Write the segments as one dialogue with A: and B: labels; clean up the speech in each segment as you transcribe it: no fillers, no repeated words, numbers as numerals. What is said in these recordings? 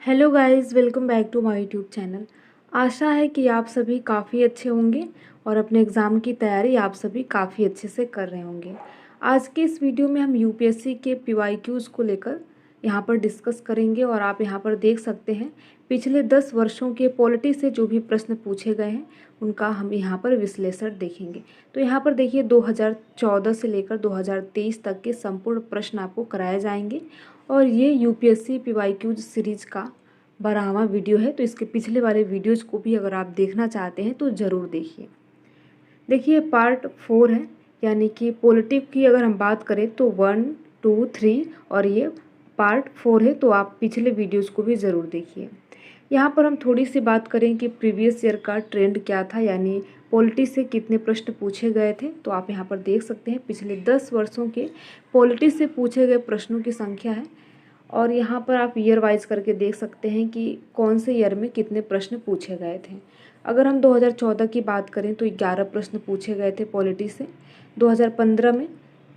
A: Hello guys, welcome back to my YouTube channel. आशा है कि आप सभी काफ़ी अच्छे होंगे और अपने एग्ज़ाम की तैयारी आप सभी काफ़ी अच्छे से कर रहे होंगे। आज के इस वीडियो में हम यूपीएससी के पीवाईक्यूज़ को लेकर यहाँ पर डिस्कस करेंगे और आप यहाँ पर देख सकते हैं पिछले 10 वर्षों के पॉलिटी से जो भी प्रश्न पूछे गए हैं उनका हम यहाँ पर विश्लेषण देखेंगे। तो यहाँ पर देखिए 2014 से लेकर 2023 तक के संपूर्ण प्रश्न आपको कराए जाएंगे और ये यूपीएससी पीवाईक्यूज सीरीज़ का 12वां वीडियो है। तो इसके पिछले वाले वीडियोज़ को भी अगर आप देखना चाहते हैं तो ज़रूर देखिए। देखिए पार्ट 4 है, यानी कि पॉलिटिक की अगर हम बात करें तो 1, 2, 3 और ये पार्ट 4 है, तो आप पिछले वीडियोज़ को भी ज़रूर देखिए। यहाँ पर हम थोड़ी सी बात करें कि प्रीवियस ईयर का ट्रेंड क्या था, यानी पॉलिटी से कितने प्रश्न पूछे गए थे। तो आप यहाँ पर देख सकते हैं पिछले 10 वर्षों के पॉलिटी से पूछे गए प्रश्नों की संख्या है और यहाँ पर आप ईयर वाइज करके देख सकते हैं कि कौन से ईयर में कितने प्रश्न पूछे गए थे। अगर हम 2014 की बात करें तो 11 प्रश्न पूछे गए थे पॉलिटी से, 2015 में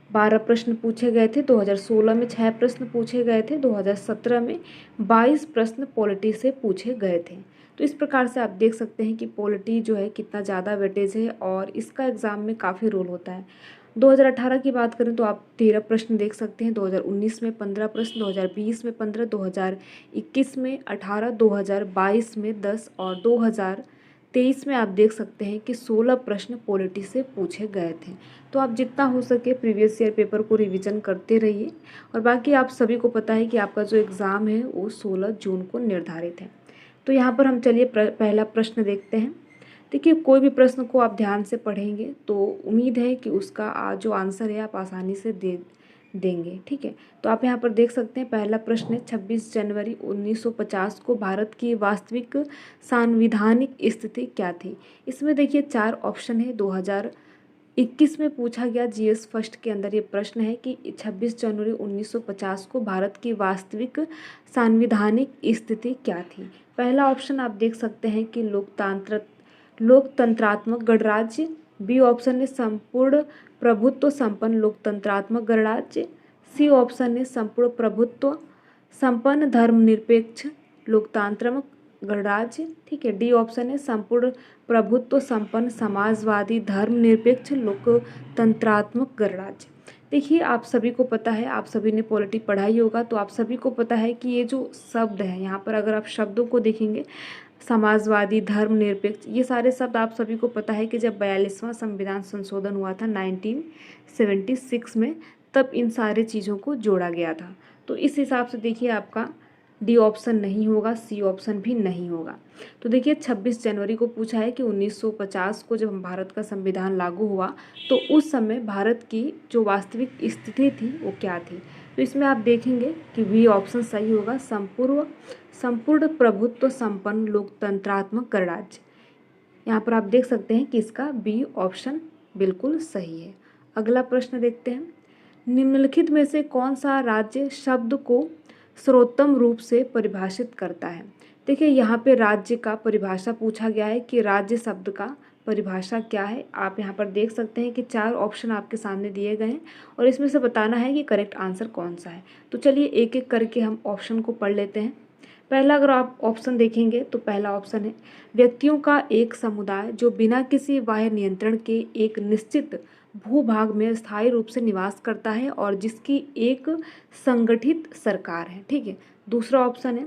A: 12 प्रश्न पूछे गए थे, 2016 में 6 प्रश्न पूछे गए थे, 2017 में 22 प्रश्न पॉलिटी से पूछे गए थे। तो इस प्रकार से आप देख सकते हैं कि पॉलिटी जो है कितना ज़्यादा वेटेज है और इसका एग्ज़ाम में काफ़ी रोल होता है। 2018 की बात करें तो आप 13 प्रश्न देख सकते हैं, 2019 में 15 प्रश्न, 2020 में 15, 2021 में 18, 2022 में 10 और 2023 में आप देख सकते हैं कि 16 प्रश्न पॉलिटी से पूछे गए थे। तो आप जितना हो सके प्रीवियस ईयर पेपर को रिवीजन करते रहिए और बाकी आप सभी को पता है कि आपका जो एग्ज़ाम है वो 16 जून को निर्धारित है। तो यहाँ पर हम चलिए पहला प्रश्न देखते हैं। देखिए कोई भी प्रश्न को आप ध्यान से पढ़ेंगे तो उम्मीद है कि उसका जो आंसर है आप आसानी से देंगे। ठीक है, तो आप यहाँ पर देख सकते हैं पहला प्रश्न है 26 जनवरी 1950 को भारत की वास्तविक सांविधानिक स्थिति क्या थी। इसमें देखिए 4 ऑप्शन है। 2021 में पूछा गया जीएस फर्स्ट के अंदर ये प्रश्न है कि 26 जनवरी 1950 को भारत की वास्तविक सांविधानिक स्थिति क्या थी। पहला ऑप्शन आप देख सकते हैं कि लोकतंत्रात्मक गणराज्य, बी ऑप्शन है संपूर्ण प्रभुत्व संपन्न लोकतंत्रात्मक गणराज्य, सी ऑप्शन है संपूर्ण प्रभुत्व संपन्न धर्मनिरपेक्ष लोकतांत्रिक गणराज्य, ठीक है, डी ऑप्शन है संपूर्ण प्रभुत्व संपन्न समाजवादी धर्मनिरपेक्ष लोकतंत्रात्मक गणराज्य। देखिए आप सभी को पता है, आप सभी ने पॉलिटी पढ़ाई होगा तो आप सभी को पता है कि ये जो शब्द है यहाँ पर अगर आप शब्दों को देखेंगे समाजवादी धर्मनिरपेक्ष, ये सारे शब्द आप सभी को पता है कि जब 42वां संविधान संशोधन हुआ था 1976 में, तब इन सारे चीज़ों को जोड़ा गया था। तो इस हिसाब से देखिए आपका डी ऑप्शन नहीं होगा, सी ऑप्शन भी नहीं होगा। तो देखिए 26 जनवरी को पूछा है कि 1950 को जब भारत का संविधान लागू हुआ तो उस समय भारत की जो वास्तविक स्थिति थी वो क्या थी। तो इसमें आप देखेंगे कि बी ऑप्शन सही होगा, संपूर्ण प्रभुत्व संपन्न लोकतंत्रात्मक गणराज्य। यहाँ पर आप देख सकते हैं कि इसका बी ऑप्शन बिल्कुल सही है। अगला प्रश्न देखते हैं, निम्नलिखित में से कौन सा राज्य शब्द को सर्वोत्तम रूप से परिभाषित करता है। देखिए यहाँ पे राज्य का परिभाषा पूछा गया है कि राज्य शब्द का परिभाषा क्या है। आप यहाँ पर देख सकते हैं कि 4 ऑप्शन आपके सामने दिए गए हैं और इसमें से बताना है कि करेक्ट आंसर कौन सा है। तो चलिए एक एक करके हम ऑप्शन को पढ़ लेते हैं। पहला अगर आप ऑप्शन देखेंगे तो पहला ऑप्शन है व्यक्तियों का एक समुदाय जो बिना किसी बाह्य नियंत्रण के एक निश्चित भूभाग में स्थायी रूप से निवास करता है और जिसकी एक संगठित सरकार है। ठीक है, दूसरा ऑप्शन है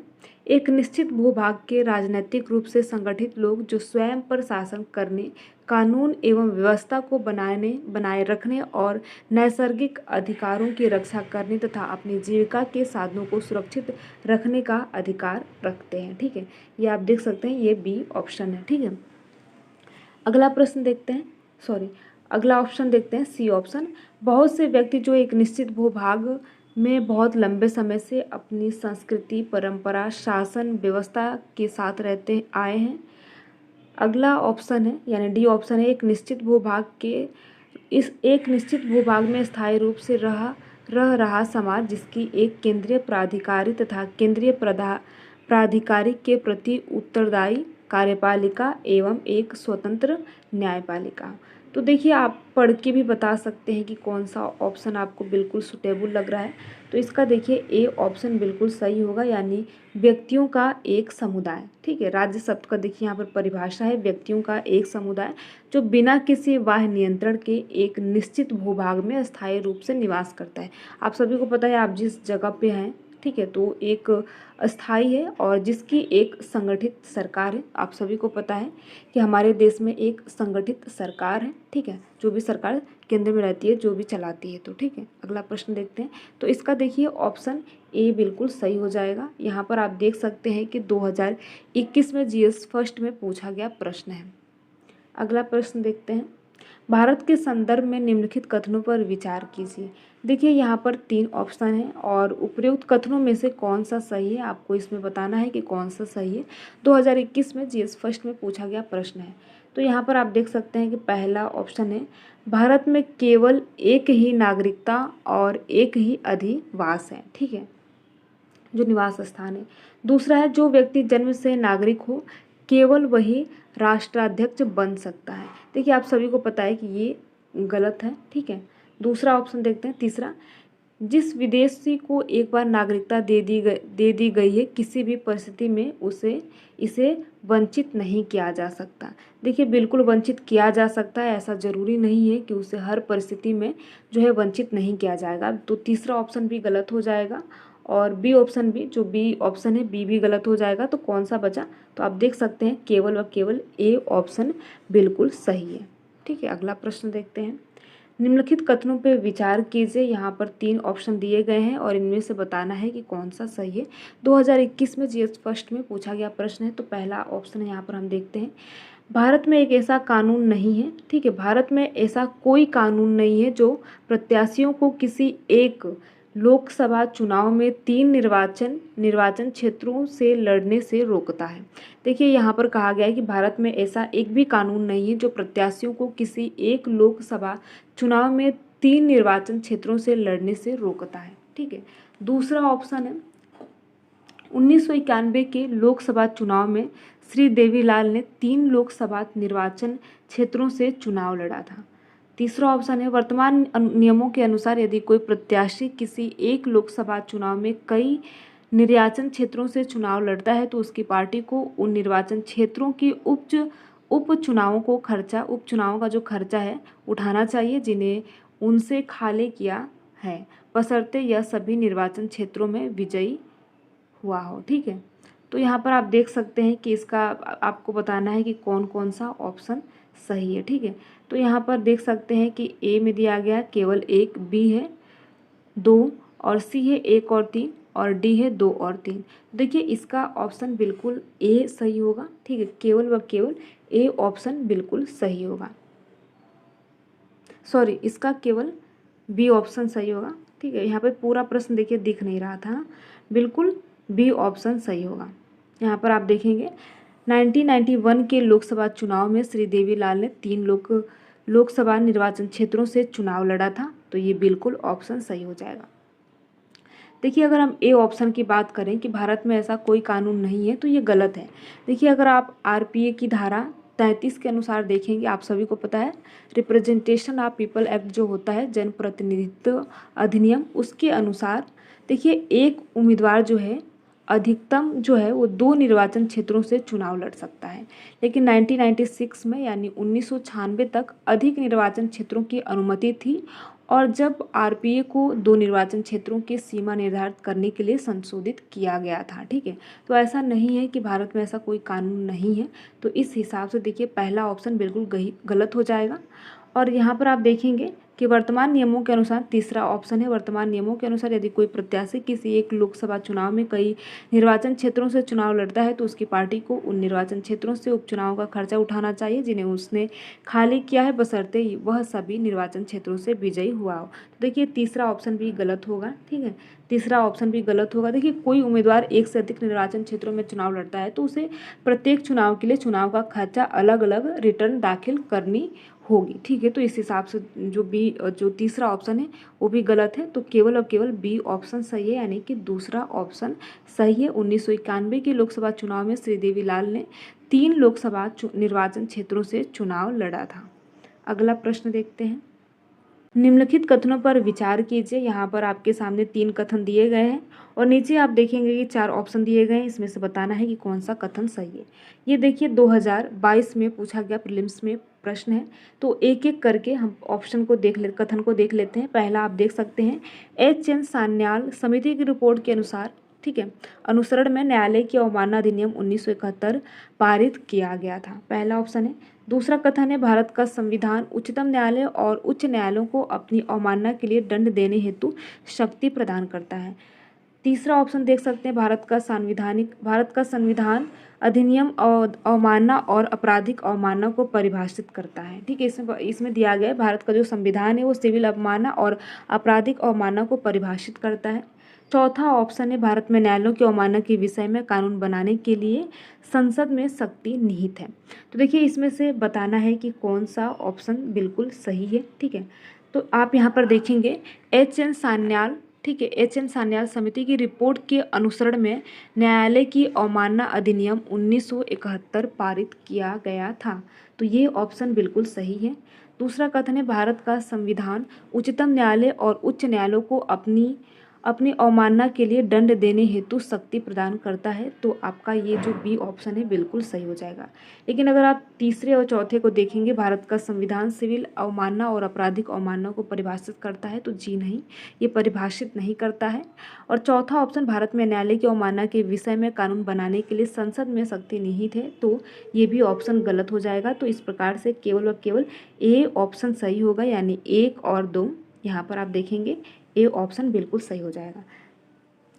A: एक निश्चित भूभाग के राजनीतिक रूप से संगठित लोग जो स्वयं पर शासन करने, कानून एवं व्यवस्था को बनाए रखने और नैसर्गिक अधिकारों की रक्षा करने तथा अपनी जीविका के साधनों को सुरक्षित रखने का अधिकार रखते हैं। ठीक है, ये आप देख सकते हैं, ये बी ऑप्शन है। ठीक है, अगला प्रश्न देखते हैं, अगला ऑप्शन देखते हैं सी ऑप्शन, बहुत से व्यक्ति जो एक निश्चित भूभाग में बहुत लंबे समय से अपनी संस्कृति, परंपरा, शासन व्यवस्था के साथ रहते आए हैं। अगला ऑप्शन है यानी डी ऑप्शन है एक निश्चित भूभाग में स्थायी रूप से रह रहा समाज जिसकी एक केंद्रीय प्राधिकारी तथा केंद्रीय प्राधिकारी के प्रति उत्तरदायी कार्यपालिका एवं एक स्वतंत्र न्यायपालिका। तो देखिए आप पढ़ के भी बता सकते हैं कि कौन सा ऑप्शन आपको बिल्कुल सुटेबल लग रहा है। तो इसका देखिए ए ऑप्शन बिल्कुल सही होगा, यानी व्यक्तियों का एक समुदाय। ठीक है, राज्य शब्द का देखिए यहाँ पर परिभाषा है व्यक्तियों का एक समुदाय जो बिना किसी बाह्य नियंत्रण के एक निश्चित भूभाग में अस्थायी रूप से निवास करता है। आप सभी को पता है आप जिस जगह पे हैं, ठीक है, तो एक अस्थाई है और जिसकी एक संगठित सरकार है। आप सभी को पता है कि हमारे देश में एक संगठित सरकार है, ठीक है, जो भी सरकार केंद्र में रहती है, जो भी चलाती है। तो ठीक है, अगला प्रश्न देखते हैं। तो इसका देखिए ऑप्शन ए बिल्कुल सही हो जाएगा। यहाँ पर आप देख सकते हैं कि 2021 में जीएस फर्स्ट में पूछा गया प्रश्न है। अगला प्रश्न देखते हैं। भारत के संदर्भ में निम्नलिखित कथनों पर विचार कीजिए। देखिए यहाँ पर 3 ऑप्शन हैं और उपयुक्त कथनों में से कौन सा सही है आपको इसमें बताना है कि कौन सा सही है। 2021 में जीएस फर्स्ट में पूछा गया प्रश्न है। तो यहाँ पर आप देख सकते हैं कि पहला ऑप्शन है भारत में केवल एक ही नागरिकता और एक ही अधिवास है, ठीक है, जो निवास स्थान है। दूसरा है जो व्यक्ति जन्म से नागरिक हो केवल वही राष्ट्राध्यक्ष बन सकता है। देखिए आप सभी को पता है कि ये गलत है, ठीक है। दूसरा ऑप्शन देखते हैं, तीसरा, जिस विदेशी को एक बार नागरिकता दे दी गई है किसी भी परिस्थिति में इसे वंचित नहीं किया जा सकता। देखिए बिल्कुल वंचित किया जा सकता है, ऐसा ज़रूरी नहीं है कि उसे हर परिस्थिति में जो है वंचित नहीं किया जाएगा। तो तीसरा ऑप्शन भी गलत हो जाएगा और बी ऑप्शन भी, जो बी ऑप्शन है बी भी गलत हो जाएगा। तो कौन सा बचा? तो आप देख सकते हैं केवल और केवल ए ऑप्शन बिल्कुल सही है, ठीक है। अगला प्रश्न देखते हैं। निम्नलिखित कथनों पर विचार कीजिए। यहाँ पर 3 ऑप्शन दिए गए हैं और इनमें से बताना है कि कौन सा सही है। 2021 में जीएस फर्स्ट में पूछा गया प्रश्न है। तो पहला ऑप्शन यहाँ पर हम देखते हैं, भारत में एक ऐसा कानून नहीं है, ठीक है, भारत में ऐसा कोई कानून नहीं है जो प्रत्याशियों को किसी एक लोकसभा चुनाव में 3 निर्वाचन क्षेत्रों से लड़ने से रोकता है। देखिए यहाँ पर कहा गया है कि भारत में ऐसा एक भी कानून नहीं है जो प्रत्याशियों को किसी एक लोकसभा चुनाव में 3 निर्वाचन क्षेत्रों से लड़ने से रोकता है, ठीक है। दूसरा ऑप्शन है 1991 के लोकसभा चुनाव में श्री देवीलाल ने 3 लोकसभा निर्वाचन क्षेत्रों से चुनाव लड़ा था। तीसरा ऑप्शन है वर्तमान नियमों के अनुसार यदि कोई प्रत्याशी किसी एक लोकसभा चुनाव में कई निर्वाचन क्षेत्रों से चुनाव लड़ता है तो उसकी पार्टी को उन निर्वाचन क्षेत्रों की उपचुनावों का जो खर्चा है उठाना चाहिए जिन्हें उनसे खाली किया है, बशर्ते यह सभी निर्वाचन क्षेत्रों में विजयी हुआ हो, ठीक है। तो यहाँ पर आप देख सकते हैं कि इसका आपको बताना है कि कौन कौन सा ऑप्शन सही है, ठीक है। तो यहाँ पर देख सकते हैं कि ए में दिया गया केवल 1, बी है 2 और सी है 1 और 3 और डी है 2 और 3। देखिए इसका ऑप्शन बिल्कुल ए सही होगा, ठीक है, केवल व केवल ए ऑप्शन बिल्कुल सही होगा। सॉरी, इसका केवल बी ऑप्शन सही होगा, ठीक है। यहाँ पे पूरा प्रश्न देखिए दिख नहीं रहा था, बिल्कुल बी ऑप्शन सही होगा। यहाँ पर आप देखेंगे 1991 के लोकसभा चुनाव में श्री देवीलाल ने 3 लोकसभा निर्वाचन क्षेत्रों से चुनाव लड़ा था, तो ये बिल्कुल ऑप्शन सही हो जाएगा। देखिए अगर हम ए ऑप्शन की बात करें कि भारत में ऐसा कोई कानून नहीं है, तो ये गलत है। देखिए अगर आप आरपीए की धारा 33 के अनुसार देखेंगे, आप सभी को पता है रिप्रेजेंटेशन ऑफ पीपल एक्ट जो होता है जनप्रतिनिधित्व अधिनियम, उसके अनुसार देखिए एक उम्मीदवार जो है अधिकतम जो है वो 2 निर्वाचन क्षेत्रों से चुनाव लड़ सकता है। लेकिन 1996 में यानी 1996 तक अधिक निर्वाचन क्षेत्रों की अनुमति थी और जब आरपीए को 2 निर्वाचन क्षेत्रों की सीमा निर्धारित करने के लिए संशोधित किया गया था, ठीक है। तो ऐसा नहीं है कि भारत में ऐसा कोई कानून नहीं है। तो इस हिसाब से देखिए पहला ऑप्शन बिल्कुल गलत हो जाएगा। और यहाँ पर आप देखेंगे कि वर्तमान नियमों के अनुसार, तीसरा ऑप्शन है वर्तमान नियमों के अनुसार यदि कोई प्रत्याशी किसी एक लोकसभा चुनाव में कई निर्वाचन क्षेत्रों से चुनाव लड़ता है तो उसकी पार्टी को उन निर्वाचन क्षेत्रों से उपचुनाव का खर्चा उठाना चाहिए जिन्हें उसने खाली किया है, बशर्ते वह सभी निर्वाचन क्षेत्रों से विजयी हुआ हो। तो देखिए तीसरा ऑप्शन भी गलत होगा, ठीक है, तीसरा ऑप्शन भी गलत होगा। देखिए कोई उम्मीदवार एक से अधिक निर्वाचन क्षेत्रों में चुनाव लड़ता है तो उसे प्रत्येक चुनाव के लिए चुनाव का खर्चा अलग अलग रिटर्न दाखिल करनी होगी, ठीक है। तो इस हिसाब से जो तीसरा ऑप्शन है वो भी गलत है। तो केवल और केवल बी ऑप्शन सही है, यानी कि दूसरा ऑप्शन सही है। 1991 के लोकसभा चुनाव में श्री देवीलाल ने 3 लोकसभा निर्वाचन क्षेत्रों से चुनाव लड़ा था। अगला प्रश्न देखते हैं। निम्नलिखित कथनों पर विचार कीजिए। यहाँ पर आपके सामने 3 कथन दिए गए हैं और नीचे आप देखेंगे कि 4 ऑप्शन दिए गए हैं। इसमें से बताना है कि कौन सा कथन सही है। ये देखिए 2022 में पूछा गया प्रीलिम्स में प्रश्न है, तो एक एक करके हम ऑप्शन को कथन को देख लेते हैं। पहला आप देख सकते हैं, एच.एन. सान्याल समिति की रिपोर्ट के अनुसार, ठीक है, अनुसरण में न्यायालय की अवमानना अधिनियम 1971 पारित किया गया था। पहला ऑप्शन है। दूसरा कथन है, भारत का संविधान उच्चतम न्यायालय और उच्च न्यायालयों को अपनी अवमानना के लिए दंड देने हेतु शक्ति प्रदान करता है। तीसरा ऑप्शन देख सकते हैं, भारत का संविधान अधिनियम अवमानना और आपराधिक अवमानना को परिभाषित करता है। ठीक है, इसमें दिया गया है भारत का जो संविधान है वो सिविल अवमानना और आपराधिक अवमानना को परिभाषित करता है। चौथा ऑप्शन है, भारत में न्यायालयों की अवमानना के विषय में कानून बनाने के लिए संसद में शक्ति निहित है। तो देखिए इसमें से बताना है कि कौन सा ऑप्शन बिल्कुल सही है। ठीक है, तो आप यहाँ पर देखेंगे एच.एन. सान्याल, ठीक है, एच.एन. सान्याल समिति की रिपोर्ट के अनुसरण में न्यायालय की अवमानना अधिनियम 1971 पारित किया गया था। तो ये ऑप्शन बिल्कुल सही है। दूसरा कथन है, भारत का संविधान उच्चतम न्यायालय और उच्च न्यायालयों को अपनी अवमानना के लिए दंड देने हेतु शक्ति प्रदान करता है। तो आपका ये जो बी ऑप्शन है बिल्कुल सही हो जाएगा। लेकिन अगर आप तीसरे और चौथे को देखेंगे, भारत का संविधान सिविल अवमानना और आपराधिक अवमानना को परिभाषित करता है, तो जी नहीं, ये परिभाषित नहीं करता है। और चौथा ऑप्शन, भारत में न्यायालय की अवमानना के विषय में कानून बनाने के लिए संसद में शक्ति निहित है, तो ये भी ऑप्शन गलत हो जाएगा। तो इस प्रकार से केवल और केवल ए ऑप्शन सही होगा, यानी 1 और 2 यहाँ पर आप देखेंगे ए ऑप्शन बिल्कुल सही हो जाएगा।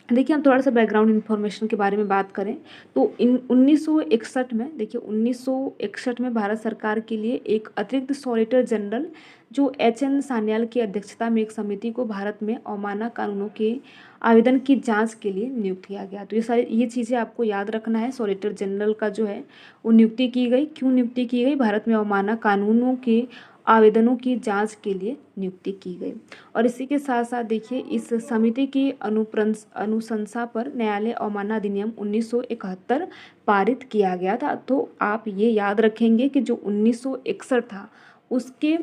A: देखिए हम थोड़ा सा बैकग्राउंड इन्फॉर्मेशन के बारे में बात करें तो 1961 में, देखिए 1961 में भारत सरकार के लिए एक अतिरिक्त सॉलिसिटर जनरल जो एच.एन. सान्याल की अध्यक्षता में एक समिति को भारत में अवमानना कानूनों के आवेदन की जांच के लिए नियुक्त किया गया। तो ये चीज़ें आपको याद रखना है। सॉलिसिटर जनरल का जो है वो नियुक्ति की गई, क्यों नियुक्ति की गई? भारत में अवमानना कानूनों के आवेदनों की जांच के लिए नियुक्ति की गई। और इसी के साथ साथ देखिए इस समिति की अनुशंसा पर न्यायालय अवमानना अधिनियम 1971 पारित किया गया था। तो आप ये याद रखेंगे कि जो 1961 था उसके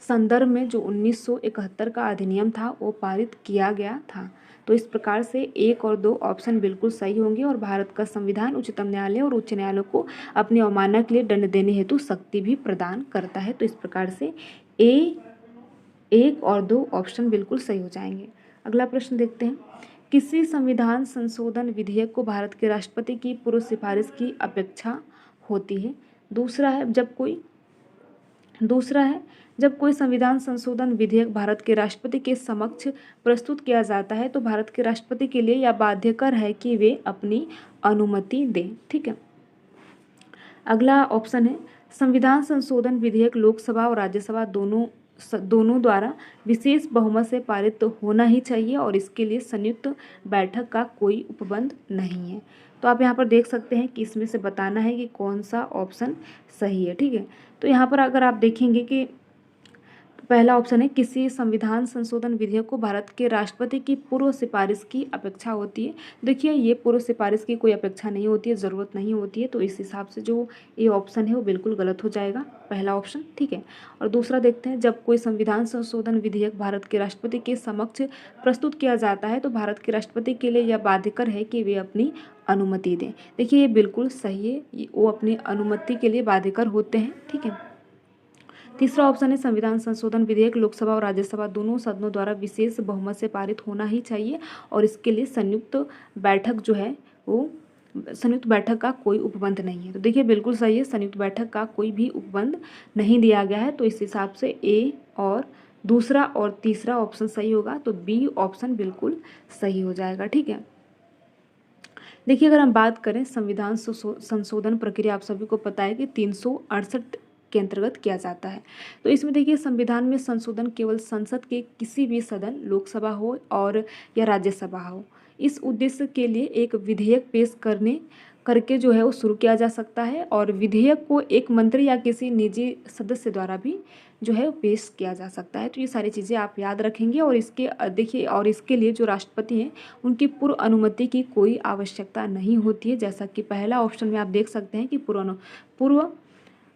A: संदर्भ में जो 1971 का अधिनियम था वो पारित किया गया था। तो इस प्रकार से 1 और 2 ऑप्शन बिल्कुल सही होंगे और भारत का संविधान उच्चतम न्यायालय और उच्च न्यायालय को अपनी अवमानना के लिए दंड देने हेतु शक्ति भी प्रदान करता है। तो इस प्रकार से 1 और 2 ऑप्शन बिल्कुल सही हो जाएंगे। अगला प्रश्न देखते हैं, किसी संविधान संशोधन विधेयक को भारत के राष्ट्रपति की पूर्व सिफारिश की अपेक्षा होती है। दूसरा है, जब कोई संविधान संशोधन विधेयक भारत के राष्ट्रपति के समक्ष प्रस्तुत किया जाता है तो भारत के राष्ट्रपति के लिए यह बाध्यकर है कि वे अपनी अनुमति दें। ठीक है, अगला ऑप्शन है, संविधान संशोधन विधेयक लोकसभा और राज्यसभा दोनों द्वारा विशेष बहुमत से पारित तो होना ही चाहिए और इसके लिए संयुक्त बैठक का कोई उपबंध नहीं है। तो आप यहाँ पर देख सकते हैं कि इसमें से बताना है कि कौन सा ऑप्शन सही है। ठीक है, तो यहाँ पर अगर आप देखेंगे कि पहला ऑप्शन है, किसी संविधान संशोधन विधेयक को भारत के राष्ट्रपति की पूर्व सिफारिश की अपेक्षा होती है। देखिए ये पूर्व सिफारिश की कोई अपेक्षा नहीं होती है, ज़रूरत नहीं होती है। तो इस हिसाब से जो ये ऑप्शन है वो बिल्कुल गलत हो जाएगा, पहला ऑप्शन। ठीक है, और दूसरा देखते हैं, जब कोई संविधान संशोधन विधेयक भारत के राष्ट्रपति के समक्ष प्रस्तुत किया जाता है तो भारत के राष्ट्रपति के लिए यह बाध्यकर है कि वे अपनी अनुमति दें। देखिए ये बिल्कुल सही है, वो अपनी अनुमति के लिए बाध्यकर होते हैं। ठीक है, तीसरा ऑप्शन है, संविधान संशोधन विधेयक लोकसभा और राज्यसभा दोनों सदनों द्वारा विशेष बहुमत से पारित होना ही चाहिए और इसके लिए संयुक्त बैठक जो है वो संयुक्त बैठक का कोई उपबंध नहीं है। तो देखिए बिल्कुल सही है, संयुक्त बैठक का कोई भी उपबंध नहीं दिया गया है। तो इस हिसाब से ए और दूसरा और तीसरा ऑप्शन सही होगा, तो बी ऑप्शन बिल्कुल सही हो जाएगा। ठीक है, देखिए अगर हम बात करें संविधान संशोधन प्रक्रिया, आप सभी को पता है कि 368 के अंतर्गत किया जाता है। तो इसमें देखिए संविधान में संशोधन केवल संसद के किसी भी सदन, लोकसभा हो और या राज्यसभा हो, इस उद्देश्य के लिए एक विधेयक पेश करके जो है वो शुरू किया जा सकता है और विधेयक को एक मंत्री या किसी निजी सदस्य द्वारा भी जो है पेश किया जा सकता है। तो ये सारी चीज़ें आप याद रखेंगे और इसके लिए जो राष्ट्रपति हैं उनकी पूर्व अनुमति की कोई आवश्यकता नहीं होती है। जैसा कि पहला ऑप्शन में आप देख सकते हैं कि पूर्व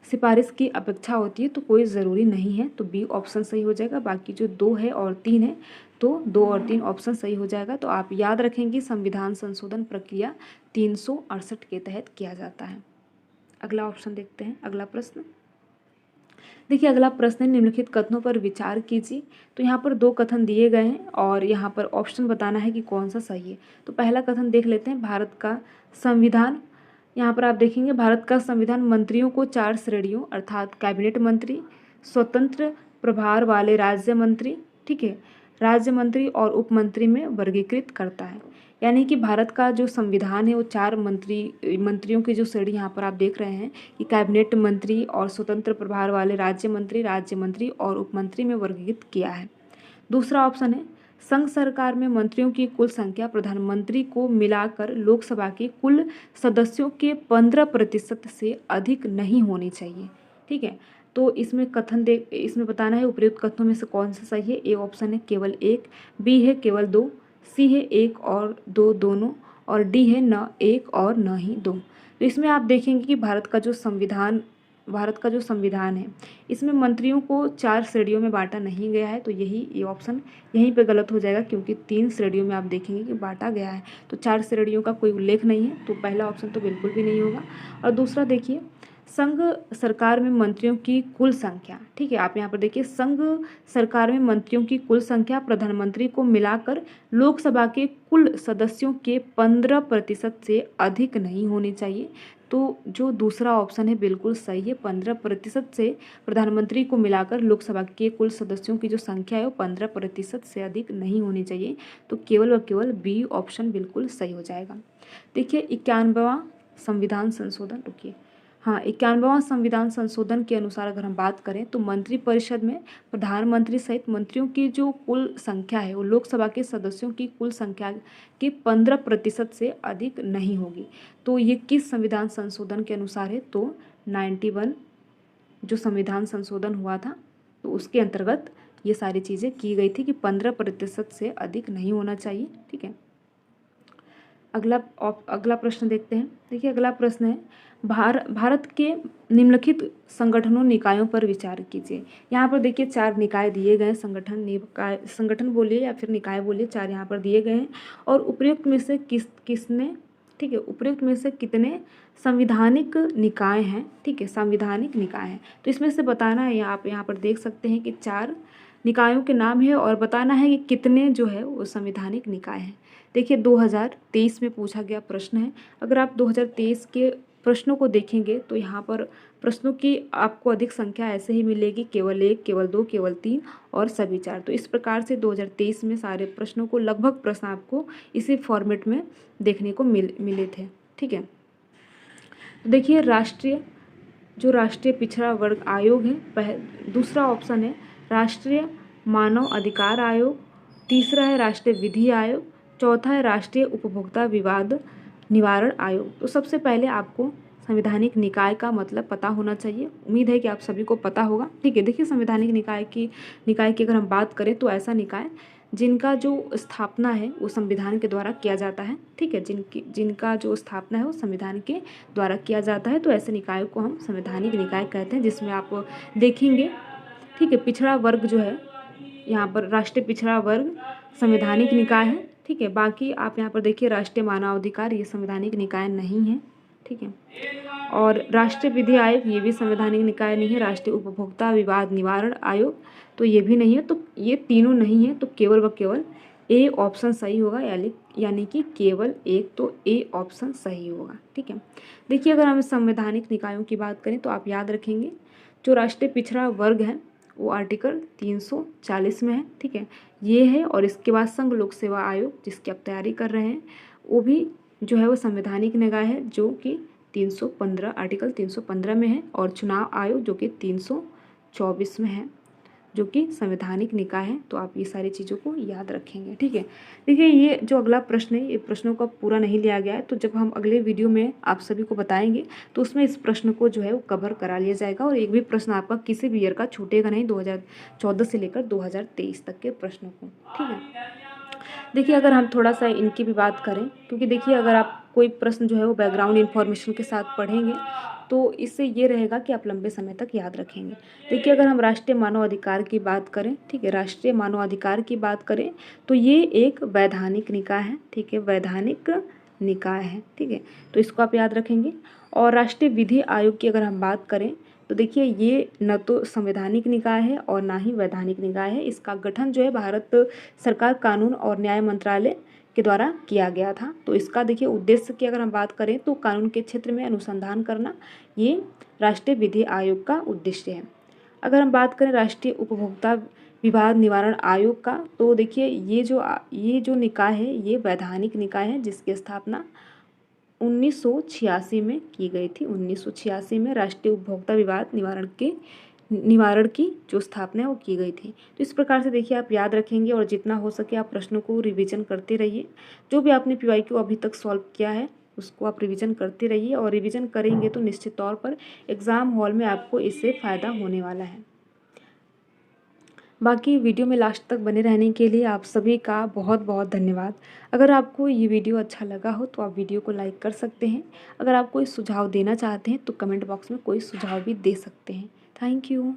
A: सिफारिश की अपेक्षा होती है तो कोई ज़रूरी नहीं है, तो बी ऑप्शन सही हो जाएगा। बाकी जो 2 है और 3 है तो 2 और 3 ऑप्शन सही हो जाएगा। तो आप याद रखेंगे संविधान संशोधन प्रक्रिया 368 के तहत किया जाता है। अगला ऑप्शन देखते हैं, अगला प्रश्न देखिए। अगला प्रश्न है निम्नलिखित कथनों पर विचार कीजिए। तो यहाँ पर 2 कथन दिए गए हैं और यहाँ पर ऑप्शन बताना है कि कौन सा सही है। तो पहला कथन देख लेते हैं, भारत का संविधान, यहाँ पर आप देखेंगे भारत का संविधान मंत्रियों को 4 श्रेणियों अर्थात कैबिनेट मंत्री, स्वतंत्र प्रभार वाले राज्य मंत्री, ठीक है, राज्य मंत्री और उप मंत्री में वर्गीकृत करता है। यानी कि भारत का जो संविधान है वो 4 मंत्रियों की जो श्रेणी यहाँ पर आप देख रहे हैं कि कैबिनेट मंत्री और स्वतंत्र प्रभार वाले राज्य मंत्री और उप मंत्री में वर्गीकृत किया है। दूसरा ऑप्शन है संघ सरकार में मंत्रियों की कुल संख्या प्रधानमंत्री को मिलाकर लोकसभा के कुल सदस्यों के 15% से अधिक नहीं होनी चाहिए, ठीक है। तो इसमें बताना है उपयुक्त कथनों में से कौन सा सही है। ए ऑप्शन है केवल 1, बी है केवल 2, सी है 1 और 2 दोनों, और डी है न 1 और न ही 2। तो इसमें आप देखेंगे कि भारत का जो संविधान है इसमें मंत्रियों को 4 श्रेणियों में बांटा नहीं गया है। तो ये ऑप्शन यहीं पे गलत हो जाएगा, क्योंकि 3 श्रेणियों में आप देखेंगे कि बांटा गया है। तो 4 श्रेणियों का कोई उल्लेख नहीं है, तो पहला ऑप्शन तो बिल्कुल भी नहीं होगा। और दूसरा देखिए, संघ सरकार में मंत्रियों की कुल संख्या, ठीक है, आप यहाँ पर देखिए संघ सरकार में मंत्रियों की कुल संख्या प्रधानमंत्री को मिलाकर लोकसभा के कुल सदस्यों के 15% से अधिक नहीं होनी चाहिए। तो जो दूसरा ऑप्शन है बिल्कुल सही है, 15% से प्रधानमंत्री को मिलाकर लोकसभा के कुल सदस्यों की जो संख्या है वो 15% से अधिक नहीं होनी चाहिए। तो केवल व केवल बी ऑप्शन बिल्कुल सही हो जाएगा। देखिए 91वां संविधान संशोधन, रुकिए, हाँ 91वां संविधान संशोधन के अनुसार अगर हम बात करें तो मंत्रिपरिषद में प्रधानमंत्री सहित मंत्रियों की जो कुल संख्या है वो लोकसभा के सदस्यों की कुल संख्या के 15% से अधिक नहीं होगी। तो ये किस संविधान संशोधन के अनुसार है, तो 91 जो संविधान संशोधन हुआ था तो उसके अंतर्गत ये सारी चीज़ें की गई थी कि 15% से अधिक नहीं होना चाहिए, ठीक है। अगला प्रश्न देखते हैं। देखिए अगला प्रश्न है भारत के निम्नलिखित संगठनों निकायों पर विचार कीजिए। यहाँ पर देखिए 4 निकाय दिए गए हैं, संगठन बोलिए या फिर निकाय बोलिए, 4 यहाँ पर दिए गए हैं। और उपयुक्त में से किसने, ठीक है, उपयुक्त में से कितने संविधानिक निकाय हैं, ठीक है, संविधानिक निकाय हैं। तो इसमें से बताना है, आप यहाँ पर देख सकते हैं कि 4 निकायों के नाम है और बताना है कि कितने जो है वो संवैधानिक निकाय हैं। देखिए 2023 में पूछा गया प्रश्न है। अगर आप 2023 के प्रश्नों को देखेंगे तो यहाँ पर प्रश्नों की आपको अधिक संख्या ऐसे ही मिलेगी, केवल 1, केवल 2, केवल 3 और सभी 4। तो इस प्रकार से 2023 में सारे प्रश्नों को लगभग प्रश्न आपको इसी फॉर्मेट में देखने को मिले थे, ठीक है। तो देखिए राष्ट्रीय पिछड़ा वर्ग आयोग है, दूसरा ऑप्शन है राष्ट्रीय मानव अधिकार आयोग, तीसरा है राष्ट्रीय विधि आयोग, चौथा है राष्ट्रीय उपभोक्ता विवाद निवारण आयोग। तो सबसे पहले आपको संवैधानिक निकाय का मतलब पता होना चाहिए, उम्मीद है कि आप सभी को पता होगा, ठीक है। देखिए संवैधानिक निकाय की अगर हम बात करें तो ऐसा निकाय जिनका जो स्थापना है वो संविधान के द्वारा किया जाता है, ठीक है, जिनका जो स्थापना है वो संविधान के द्वारा किया जाता है। तो ऐसे निकायों को हम संवैधानिक निकाय कहते हैं, जिसमें आप देखेंगे, ठीक है, पिछड़ा वर्ग जो है यहाँ पर राष्ट्रीय पिछड़ा वर्ग संवैधानिक निकाय है, ठीक है। बाकी आप यहाँ पर देखिए राष्ट्रीय मानवाधिकार ये संवैधानिक निकाय नहीं है, ठीक है। और राष्ट्रीय विधि आयोग ये भी संवैधानिक निकाय नहीं है। राष्ट्रीय उपभोक्ता विवाद निवारण आयोग तो ये भी नहीं है। तो ये तीनों नहीं है, तो केवल व केवल ए ऑप्शन सही होगा, यानी कि केवल एक, तो ए ऑप्शन सही होगा, ठीक है। देखिए अगर हम संवैधानिक निकायों की बात करें तो आप याद रखेंगे जो राष्ट्रीय पिछड़ा वर्ग है वो आर्टिकल 340 में है, ठीक है, ये है। और इसके बाद संघ लोक सेवा आयोग जिसकी आप तैयारी कर रहे हैं वो भी जो है वो संवैधानिक निकाय है, जो कि 315 आर्टिकल 315 में है। और चुनाव आयोग जो कि 324 में है, जो कि संवैधानिक निकाय है। तो आप ये सारी चीज़ों को याद रखेंगे, ठीक है। देखिए ये जो अगला प्रश्न है ये प्रश्नों का पूरा नहीं लिया गया है, तो जब हम अगले वीडियो में आप सभी को बताएंगे तो उसमें इस प्रश्न को जो है वो कवर करा लिया जाएगा। और एक भी प्रश्न आपका किसी भी ईयर का छूटेगा नहीं, 2014 से लेकर 2023 तक के प्रश्नों को, ठीक है। देखिए अगर हम थोड़ा सा इनकी भी बात करें, क्योंकि देखिए अगर आप कोई प्रश्न जो है वो बैकग्राउंड इन्फॉर्मेशन के साथ पढ़ेंगे तो इससे ये रहेगा कि आप लंबे समय तक याद रखेंगे। देखिए, अगर हम राष्ट्रीय मानव अधिकार की बात करें, ठीक है, राष्ट्रीय मानव अधिकार की बात करें तो ये एक वैधानिक निकाय है, ठीक है, वैधानिक निकाय है, ठीक है, तो इसको आप याद रखेंगे। और राष्ट्रीय विधि आयोग की अगर हम बात करें तो देखिए, ये न तो संवैधानिक निकाय है और ना ही वैधानिक निकाय है। इसका गठन जो है भारत सरकार कानून और न्याय मंत्रालय के द्वारा किया गया था। तो इसका देखिए उद्देश्य की अगर हम बात करें तो कानून के क्षेत्र में अनुसंधान करना, ये राष्ट्रीय विधि आयोग का उद्देश्य है। अगर हम बात करें राष्ट्रीय उपभोक्ता विवाद निवारण आयोग का, तो देखिए ये जो निकाय है ये वैधानिक निकाय है, जिसकी स्थापना 1986 में की गई थी। 1986 में राष्ट्रीय उपभोक्ता विवाद निवारण की जो स्थापना है वो की गई थी। तो इस प्रकार से देखिए आप याद रखेंगे और जितना हो सके आप प्रश्नों को रिवीजन करते रहिए। जो भी आपने PYQ अभी तक सॉल्व किया है उसको आप रिवीजन करते रहिए, और रिवीजन करेंगे तो निश्चित तौर पर एग्ज़ाम हॉल में आपको इससे फ़ायदा होने वाला है। बाकी वीडियो में लास्ट तक बने रहने के लिए आप सभी का बहुत बहुत धन्यवाद। अगर आपको ये वीडियो अच्छा लगा हो तो आप वीडियो को लाइक कर सकते हैं। अगर आप कोई सुझाव देना चाहते हैं तो कमेंट बॉक्स में कोई सुझाव भी दे सकते हैं। Thank you.